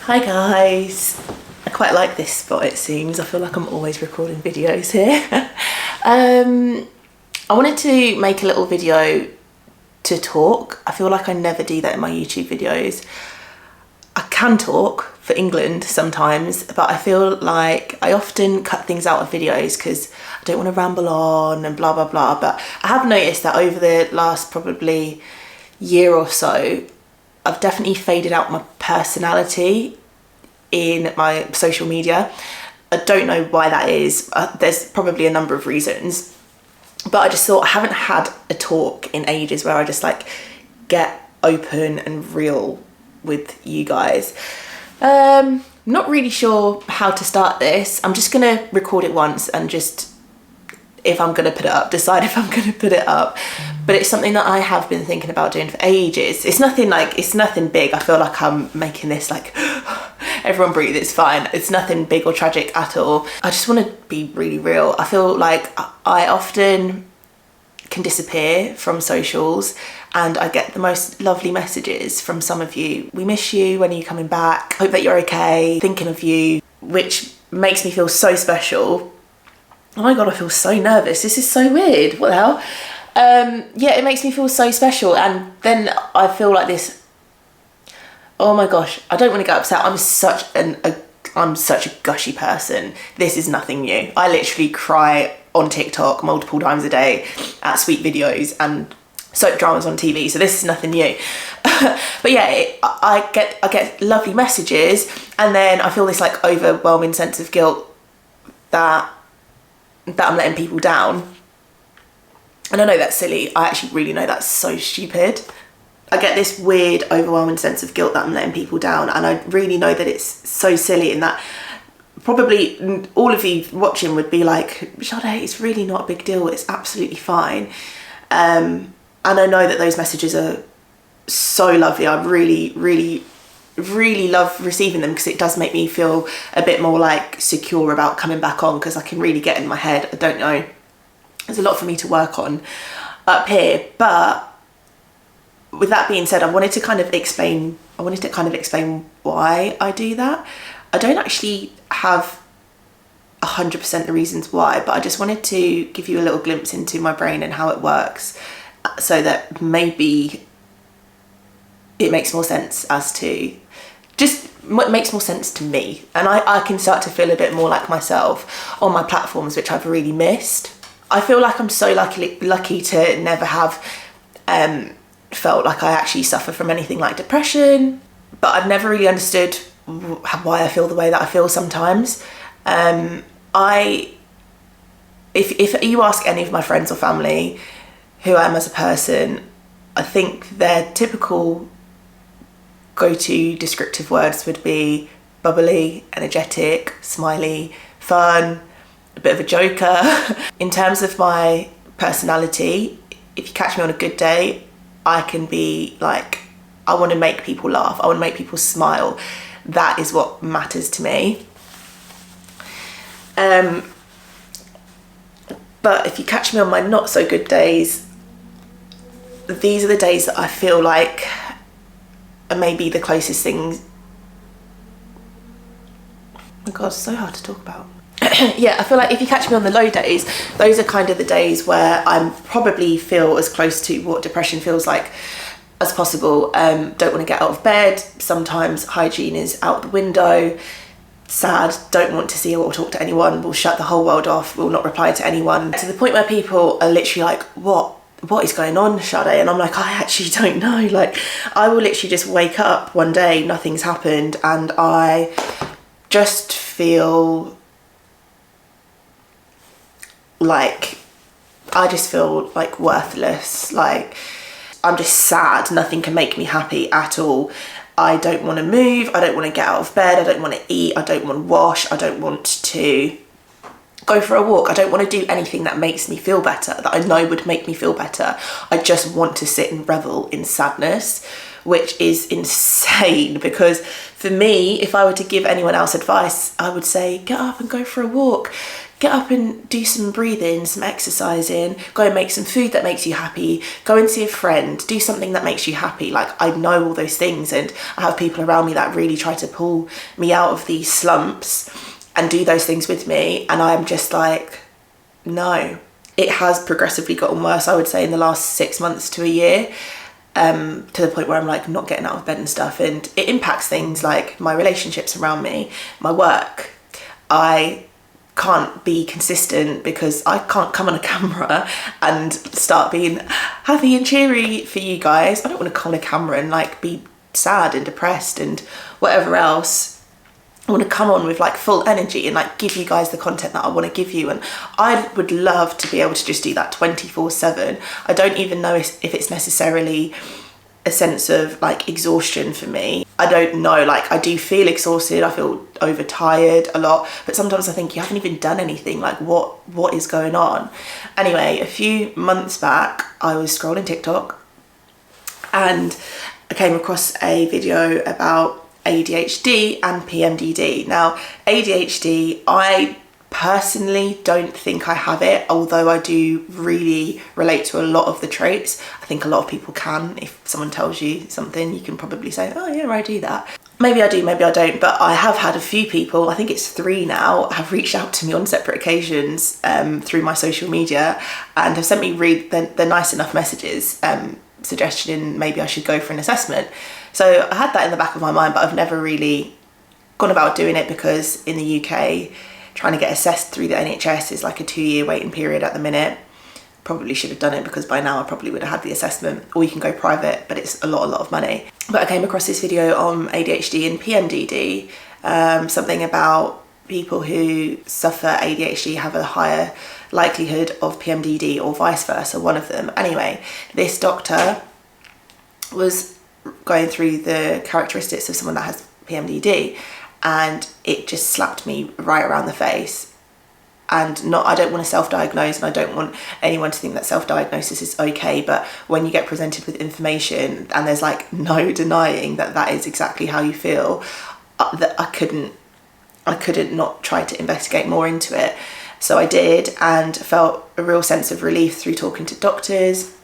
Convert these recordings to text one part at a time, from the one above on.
Hi guys. I quite like this spot, it seems. I feel like I'm always recording videos here. I wanted to make a little video to talk. I feel like I never do that in my YouTube videos. I can talk for England sometimes, but I feel like I often cut things out of videos because I don't want to ramble on and blah blah blah. But I have noticed that over the last probably year or so, I've definitely faded out my personality in my social media. I don't know why that is. There's probably a number of reasons, but I just thought I haven't had a talk in ages where I just like get open and real with you guys. Not really sure how to start this. I'm just gonna record it once and just, if I'm gonna put it up, decide if I'm gonna put it up. But it's something that I have been thinking about doing for ages. It's nothing big. I feel like I'm making this like, everyone breathe, it's fine. It's nothing big or tragic at all. I just want to be really real. I feel like I often can disappear from socials and I get the most lovely messages from some of you. We miss you, when are you coming back? Hope that you're okay, thinking of you, which makes me feel so special. Oh my God, I feel so nervous. This is so weird. What the hell? Yeah, it makes me feel so special. And then I feel like this, oh my gosh, I don't want to get upset. I'm such a gushy person. This is nothing new. I literally cry on TikTok multiple times a day at sweet videos and soap dramas on TV. So this is nothing new. But yeah, I get lovely messages, and then I feel this like overwhelming sense of guilt that I'm letting people down. And I know that's silly. I actually really know that's so stupid. I get this weird overwhelming sense of guilt that I'm letting people down, and I really know that it's so silly, and that probably all of you watching would be like, Sade, it's really not a big deal, it's absolutely fine. And I know that those messages are so lovely. I really love receiving them because it does make me feel a bit more like secure about coming back on, because I can really get in my head. I don't know, there's a lot for me to work on up here. But with that being said, I wanted to kind of explain why I do that. I don't actually have 100% the reasons why, but I just wanted to give you a little glimpse into my brain and how it works, so that maybe it makes more sense as to just what makes more sense to me, and I can start to feel a bit more like myself on my platforms, which I've really missed. I feel like I'm so lucky to never have felt like I actually suffer from anything like depression, but I've never really understood why I feel the way that I feel sometimes. If you ask any of my friends or family who I am as a person, I think their typical go-to descriptive words would be bubbly, energetic, smiley, fun, a bit of a joker. In terms of my personality, if you catch me on a good day, I can be like, I want to make people laugh, I want to make people smile. That is what matters to me. But if you catch me on my not so good days, these are the days that I feel like are maybe the closest things. Oh my God, it's so hard to talk about. Yeah, I feel like if you catch me on the low days, those are kind of the days where I probably feel as close to what depression feels like as possible. Don't want to get out of bed. Sometimes hygiene is out the window. Sad, don't want to see or talk to anyone, will shut the whole world off, will not reply to anyone. To the point where people are literally like, what is going on, Sade? And I'm like, I actually don't know. Like, I will literally just wake up one day, nothing's happened, and I just feel like worthless. Like, I'm just sad. Nothing can make me happy at all. I don't want to move. I don't want to get out of bed. I don't want to eat. I don't want to wash. I don't want to go for a walk. I don't want to do anything that makes me feel better, that I know would make me feel better. I just want to sit and revel in sadness, which is insane, because for me, if I were to give anyone else advice, I would say, get up and go for a walk. get up and do some breathing, some exercising, go and make some food that makes you happy, go and see a friend, do something that makes you happy. Like, I know all those things, and I have people around me that really try to pull me out of these slumps and do those things with me, and I'm just like, no. It has progressively gotten worse, I would say, in the last 6 months to a year, to the point where I'm like not getting out of bed and stuff, and it impacts things like my relationships around me, my work. I can't be consistent because I can't come on a camera and start being happy and cheery for you guys. I don't want to come on a camera and like be sad and depressed and whatever else. I want to come on with like full energy and like give you guys the content that I want to give you, and I would love to be able to just do that 24/7. I don't even know if it's necessarily a sense of like exhaustion for me. I don't know, like I do feel exhausted, I feel overtired a lot, but sometimes I think you haven't even done anything, like what is going on? Anyway, a few months back I was scrolling TikTok and I came across a video about ADHD and PMDD. Now, ADHD, I personally don't think I have it, although I do really relate to a lot of the traits. I think a lot of people can. If someone tells you something, you can probably say, oh yeah, I do that. Maybe I do, maybe I don't, but I have had a few people, I think it's 3 now, have reached out to me on separate occasions through my social media and have sent me the nice enough messages suggesting maybe I should go for an assessment. So I had that in the back of my mind, but I've never really gone about doing it because in the UK, trying to get assessed through the NHS is like a 2-year waiting period at the minute. Probably should have done it because by now I probably would have had the assessment, or you can go private, but it's a lot of money. But I came across this video on ADHD and PMDD, something about people who suffer ADHD have a higher likelihood of PMDD or vice versa, one of them. Anyway, this doctor was going through the characteristics of someone that has PMDD, and it just slapped me right around the face. And I don't want to self-diagnose, and I don't want anyone to think that self-diagnosis is okay, but when you get presented with information and there's like no denying that that is exactly how you feel, that I couldn't not try to investigate more into it. So I did, and felt a real sense of relief through talking to doctors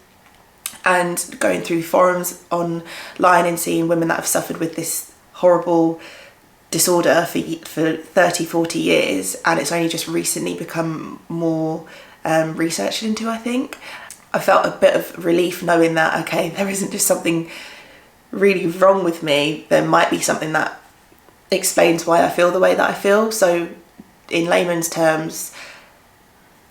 and going through forums online and seeing women that have suffered with this horrible disorder for 30, 40 years, and it's only just recently become more researched into, I think. I felt a bit of relief knowing that, okay, there isn't just something really wrong with me, there might be something that explains why I feel the way that I feel. So in layman's terms,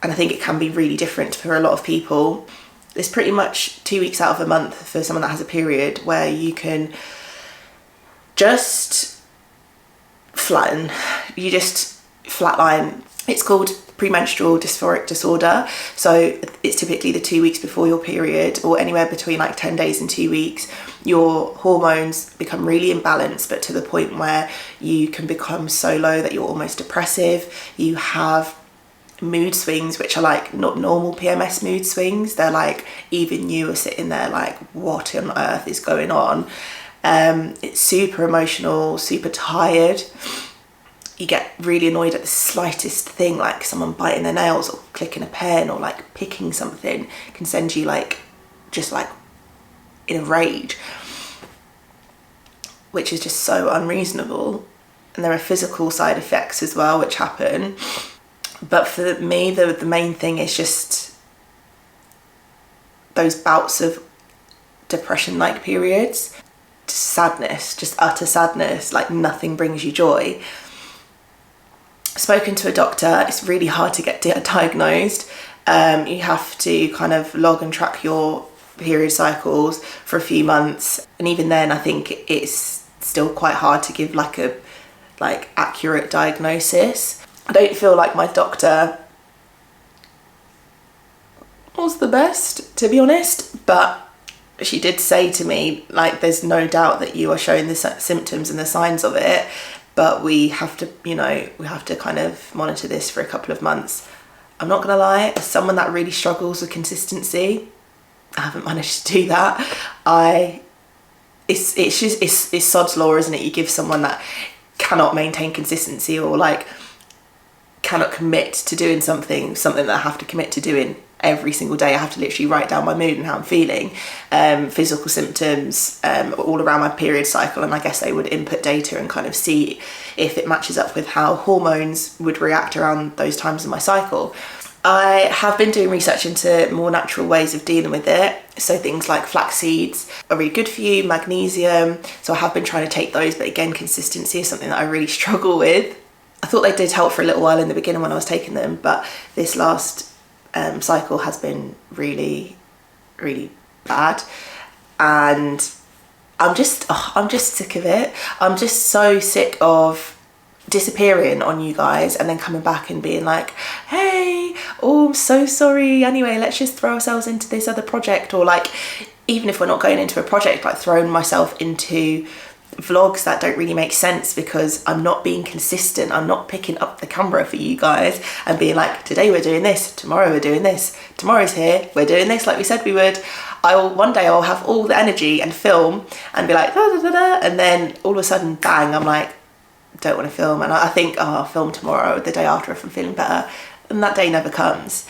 and I think it can be really different for a lot of people, there's pretty much 2 weeks out of a month for someone that has a period where you can just flatten, you just flatline. It's called premenstrual dysphoric disorder. So it's typically the 2 weeks before your period, or anywhere between like 10 days and 2 weeks. Your hormones become really imbalanced, but to the point where you can become so low that you're almost depressive. You have mood swings which are like not normal PMS mood swings. They're like, even you are sitting there like, what on earth is going on? It's super emotional, super tired. You get really annoyed at the slightest thing, like someone biting their nails or clicking a pen or like picking something can send you like just like in a rage, which is just so unreasonable. And there are physical side effects as well which happen. But for me, the main thing is just those bouts of depression-like periods, sadness, just utter sadness, like nothing brings you joy. Spoken to a doctor, it's really hard to get diagnosed. You have to kind of log and track your period cycles for a few months, and even then I think it's still quite hard to give like a accurate diagnosis. I don't feel like my doctor was the best, to be honest, but she did say to me, like, there's no doubt that you are showing the symptoms and the signs of it, but we have to, we have to kind of monitor this for a couple of months. I'm not gonna lie, as someone that really struggles with consistency, I haven't managed to do that. It's sod's law, isn't it? You give someone that cannot maintain consistency or like cannot commit to doing something that I have to commit to doing every single day. I have to literally write down my mood and how I'm feeling, physical symptoms, all around my period cycle, and I guess they would input data and kind of see if it matches up with how hormones would react around those times in my cycle. I have been doing research into more natural ways of dealing with it. So things like flax seeds are really good for you, magnesium. So I have been trying to take those, but again, consistency is something that I really struggle with. I thought they did help for a little while in the beginning when I was taking them, but this last cycle has been really, really bad. And I'm just sick of it. I'm just so sick of disappearing on you guys and then coming back and being like, hey, oh, I'm so sorry, anyway, let's just throw ourselves into this other project. Or like, even if we're not going into a project, like throwing myself into vlogs that don't really make sense because I'm not being consistent. I'm not picking up the camera for you guys and being like, today we're doing this, tomorrow we're doing this, tomorrow's here, we're doing this like we said we would. One day I'll have all the energy and film and be like, da, da, da, da, and then all of a sudden, bang, I'm like, don't want to film, and I think, oh, I'll film tomorrow, the day after, if I'm feeling better, and that day never comes.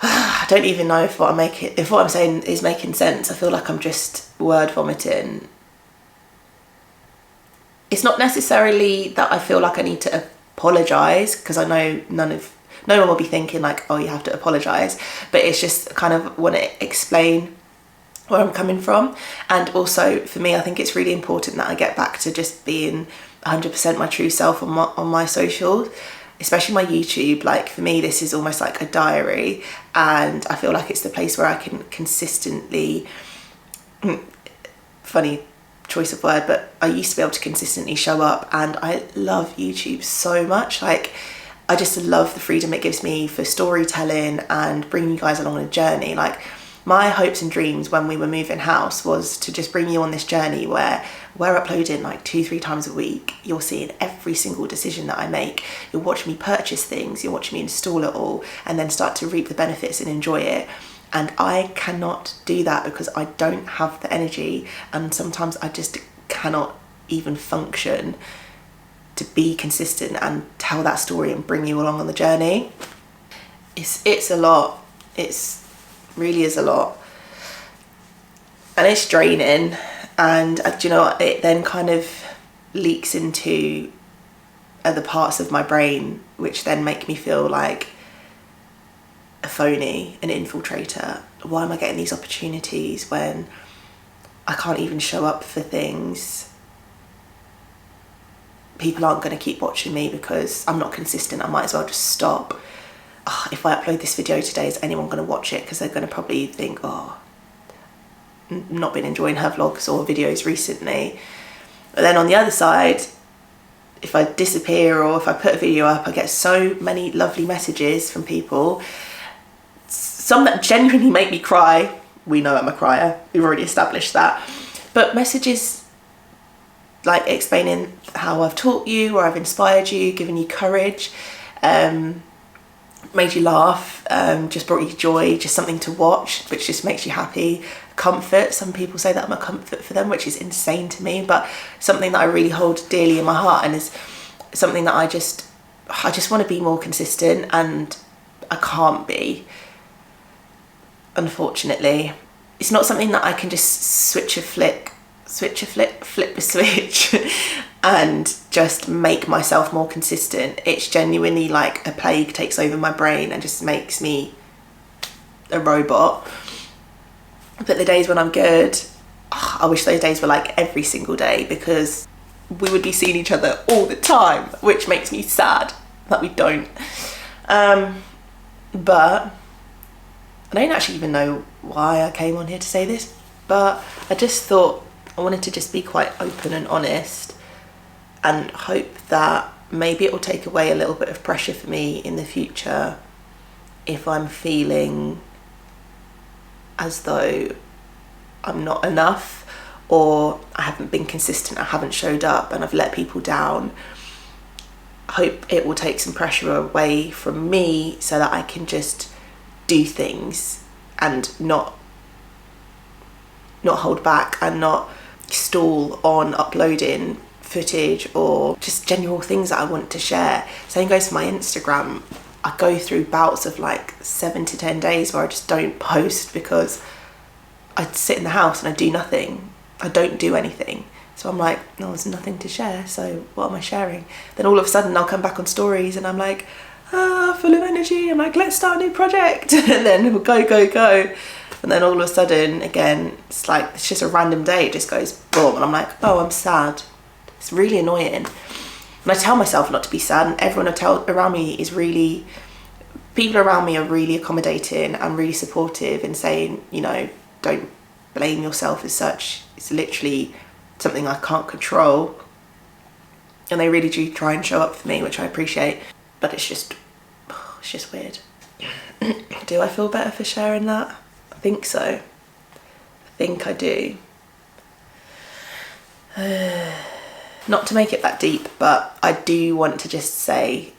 I don't even know if what I'm saying is making sense. I feel like I'm just word vomiting. It's not necessarily that I feel like I need to apologise, because I know no one will be thinking like, oh, you have to apologise, but it's just kind of want to explain where I'm coming from. And also for me, I think it's really important that I get back to just being 100% my true self on my socials, especially my YouTube. Like for me, this is almost like a diary, and I feel like it's the place where I can consistently, funny choice of word, but I used to be able to consistently show up, and I love YouTube so much. Like I just love the freedom it gives me for storytelling and bringing you guys along on a journey. Like my hopes and dreams when we were moving house was to just bring you on this journey where we're uploading like 2-3 times a week. You're seeing every single decision that I make. You'll watch me purchase things, you'll watch me install it all, and then start to reap the benefits and enjoy it. And I cannot do that because I don't have the energy, and sometimes I just cannot even function to be consistent and tell that story and bring you along on the journey. It's a lot. It's really is a lot, and it's draining. And do you know what? It then kind of leaks into other parts of my brain, which then make me feel like a phony, an infiltrator. Why am I getting these opportunities when I can't even show up for things? People aren't going to keep watching me because I'm not consistent. I might as well just stop. Oh, if I upload this video today, is anyone going to watch it? Because they're going to probably think, oh, not been enjoying her vlogs or videos recently. But then on the other side, if I disappear or if I put a video up, I get so many lovely messages from people, some that genuinely make me cry. We know I'm a crier, we've already established that, but messages like explaining how I've taught you or I've inspired you, given you courage, made you laugh, just brought you joy, just something to watch which just makes you happy, comfort. Some people say that I'm a comfort for them, which is insane to me, but something that I really hold dearly in my heart, and is something that I just want to be more consistent, and I can't be, unfortunately. It's not something that I can just flip a switch and just make myself more consistent. It's genuinely like a plague takes over my brain and just makes me a robot. But the days when I'm good, I wish those days were like every single day, because we would be seeing each other all the time, which makes me sad that we don't. But I don't actually even know why I came on here to say this, but I just thought I wanted to just be quite open and honest, and hope that maybe it will take away a little bit of pressure for me in the future if I'm feeling as though I'm not enough, or I haven't been consistent, I haven't showed up, and I've let people down. I hope it will take some pressure away from me so that I can just do things and not hold back and not stall on uploading footage or just general things that I want to share. Same goes for my Instagram. I go through bouts of like 7 to 10 days where I just don't post because I sit in the house and I do nothing. I don't do anything. So I'm like, no, there's nothing to share, so what am I sharing? Then all of a sudden I'll come back on stories and I'm like, full of energy. I'm like, let's start a new project. And then we'll go. And then all of a sudden, again, it's just a random day. It just goes boom. And I'm like, oh, I'm sad. It's really annoying. And I tell myself not to be sad, and everyone around me is really, people around me are really accommodating and really supportive and saying, you know, don't blame yourself as such. It's literally something I can't control. And they really do try and show up for me, which I appreciate. But it's just weird. Do I feel better for sharing that? I think so. I think I do. Not to make it that deep, but I do want to just say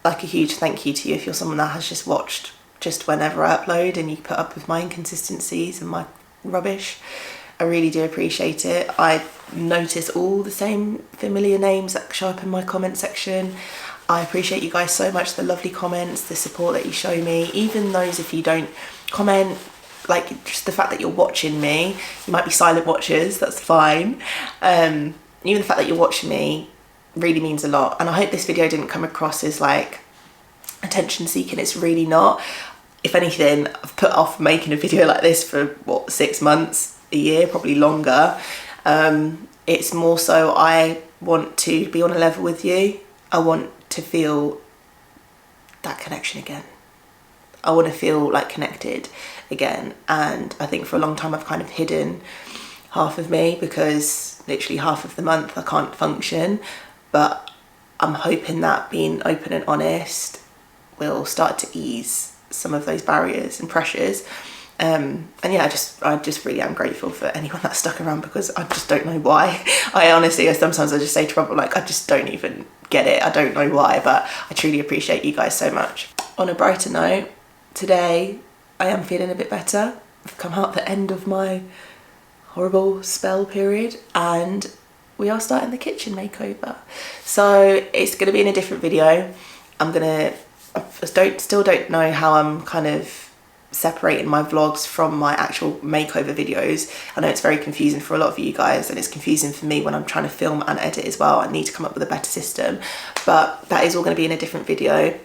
like a huge thank you to you if you're someone that has just watched just whenever I upload and you put up with my inconsistencies and my rubbish. I really do appreciate it. I notice all the same familiar names that show up in my comment section. I appreciate you guys so much, the lovely comments, the support that you show me, even those if you don't comment, like just the fact that you're watching me. You might be silent watchers, that's fine. Even the fact that you're watching me really means a lot. And I hope this video didn't come across as like attention seeking. It's really not. If anything, I've put off making a video like this for what, 6 months, a year, probably longer. It's more so I want to be on a level with you. I want to feel that connection again. I want to feel like connected again. And I think for a long time I've kind of hidden half of me because literally half of the month I can't function. But I'm hoping that being open and honest will start to ease some of those barriers and pressures. And yeah, I just really am grateful for anyone that's stuck around because I just don't know why. I honestly, sometimes I just say to Rob, like, I just don't even get it. I don't know why, but I truly appreciate you guys so much. On a brighter note, today I am feeling a bit better. I've come out the end of my horrible spell period and we are starting the kitchen makeover. So it's going to be in a different video. I still don't know how I'm kind of separating my vlogs from my actual makeover videos. I know it's very confusing for a lot of you guys and it's confusing for me when I'm trying to film and edit as well. I need to come up with a better system, but that is all going to be in a different video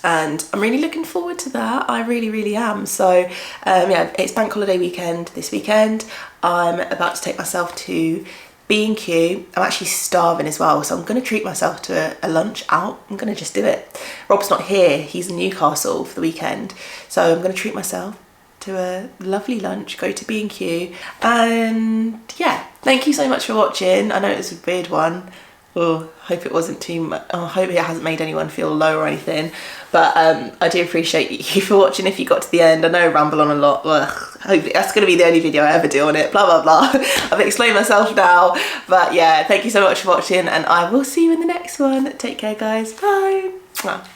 and I'm really looking forward to that. I really am. So yeah, it's bank holiday weekend this weekend. I'm about to take myself to B&Q. I'm actually starving as well, so I'm going to treat myself to a lunch out. I'm going to just do it. Rob's not here, he's in Newcastle for the weekend, so I'm going to treat myself to a lovely lunch, go to B&Q, and yeah, thank you so much for watching. I know it was a weird one. Oh, hope it wasn't too much. I hope it hasn't made anyone feel low or anything, but I do appreciate you for watching if you got to the end. I know I ramble on a lot. Ugh, hopefully that's going to be the only video I ever do on it, blah blah blah. I've explained myself now, but yeah, thank you so much for watching and I will see you in the next one. Take care guys, bye. Mwah.